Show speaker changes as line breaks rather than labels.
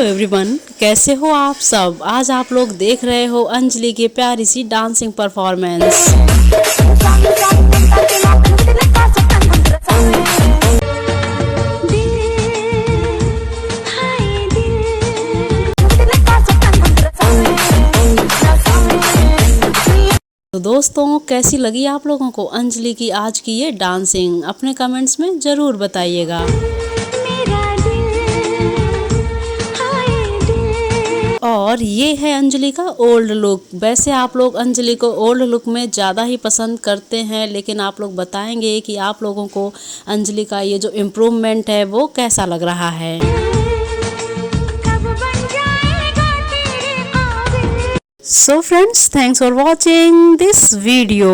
Everyone, कैसे हो आप सब। आज आप लोग देख रहे हो अंजलि की प्यारी सी डांसिंग परफॉर्मेंस। तो दोस्तों, कैसी लगी आप लोगों को अंजलि की आज की ये डांसिंग, अपने कमेंट्स में ज़रूर बताइएगा। और ये है अंजलि का ओल्ड लुक। वैसे आप लोग अंजलि को ओल्ड लुक में ज़्यादा ही पसंद करते हैं, लेकिन आप लोग बताएंगे कि आप लोगों को अंजलि का ये जो इम्प्रूवमेंट है वो कैसा लग रहा है। So friends, thanks for watching this video.